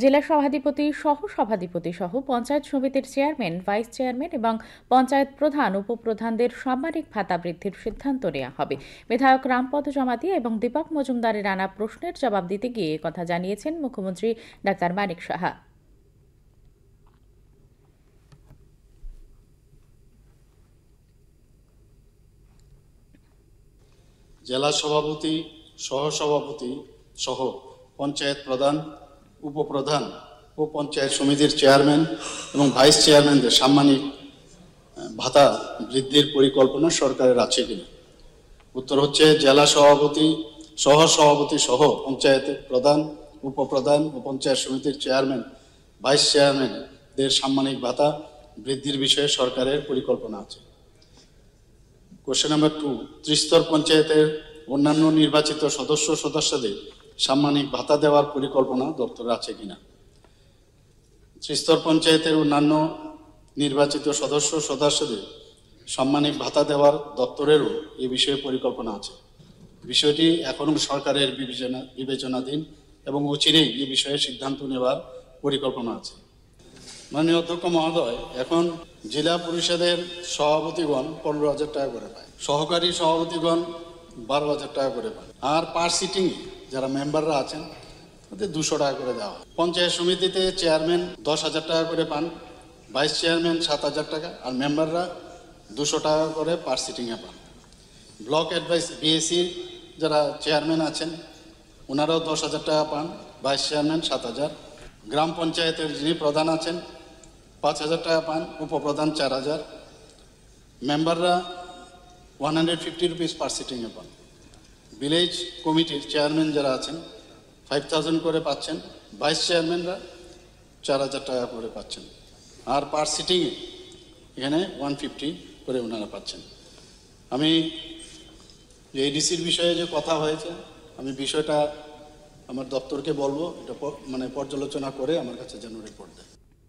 জেলা সভাধিপতি, সহ-সভাধিপতি সহ পঞ্চায়েত সমিতির চেয়ারম্যান, ভাইস চেয়ারম্যান এবং পঞ্চায়েত প্রধান, উপপ্রধানদের সামরিক ভাতা বৃদ্ধির সিদ্ধান্ত নেওয়া হবে। বিধায়ক রামপদ জমাতি এবং দীপক মজুমদারের আনা প্রশ্নের জবাব দিতে গিয়ে একথা জানিয়েছেন মুখ্যমন্ত্রী ডাক্তার মানিক সাহা। জেলা সভাপতি, সহসভাপতি সহ পঞ্চায়েত প্রধান, উপপ্রধান ও পঞ্চায়েত সমিতির চেয়ারম্যান এবং ভাইস চেয়ারম্যানদের সাম্মানিক ভাতা বৃদ্ধির পরিকল্পনা সরকারের আছে কিনা। উত্তর হচ্ছে, জেলা সভাপতি, সহসভাপতি সহ পঞ্চায়েতের প্রধান, উপপ্রধান ও পঞ্চায়েত সমিতির চেয়ারম্যান, ভাইস চেয়ারম্যানদের সাম্মানিক ভাতা বৃদ্ধির বিষয়ে সরকারের পরিকল্পনা আছে। কোশ্চেন নাম্বার 2, ত্রিস্তর পঞ্চায়েতের অন্যান্য নির্বাচিত সদস্যদের সাম্মানিক ভাতা দেওয়ার পরিকল্পনা দপ্তরে আছে কিনা। ত্রিস্তর পঞ্চায়েতের অন্যান্য নির্বাচিত সদস্যদের সাম্মানিক ভাতা দেওয়ার দপ্তরেরও এ বিষয়ে পরিকল্পনা আছে। বিষয়টি এখনও সরকারের বিবেচনাধীন এবং অচিরেই এ বিষয়ে সিদ্ধান্ত নেওয়ার পরিকল্পনা আছে। মাননীয় অধ্যক্ষ মহোদয়, এখন জেলা পরিষদের সভাপতিগণ 15,000 টাকা করে পায়, সহকারী সভাপতিগণ 12,000 টাকা করে পান, আর পার সিটিং যারা মেম্বাররা আছেন তাদের 200 টাকা করে দেওয়া হয়। পঞ্চায়েত সমিতিতে চেয়ারম্যান 10,000 টাকা করে পান, ভাইস চেয়ারম্যান 7,000 টাকা, আর মেম্বাররা 200 টাকা করে পার সিটিংয়ে পান। ব্লক অ্যাডভাইস বিএসির যারা চেয়ারম্যান আছেন ওনারাও 10,000 টাকা পান, ভাইস চেয়ারম্যান 7,000। গ্রাম পঞ্চায়েতের যিনি প্রধান আছেন 5,000 টাকা পান, উপপ্রধান 4,000। মেম্বাররা 150 রুপিস পার সিটিংয়ে পান। ভিলেজ কমিটির চেয়ারম্যান যারা আছেন 5,000 করে পাচ্ছেন, ভাইস চেয়ারম্যানরা 4,000 টাকা করে পাচ্ছেন, আর পার সিটিংয়ে এখানে 150 করে ওনারা পাচ্ছেন। আমি এডিসির বিষয়ে যে কথা হয়েছে, আমি বিষয়টা আমার দপ্তরকে বলবো, এটা পর্যালোচনা করে আমার কাছে যেন রিপোর্ট দেয়।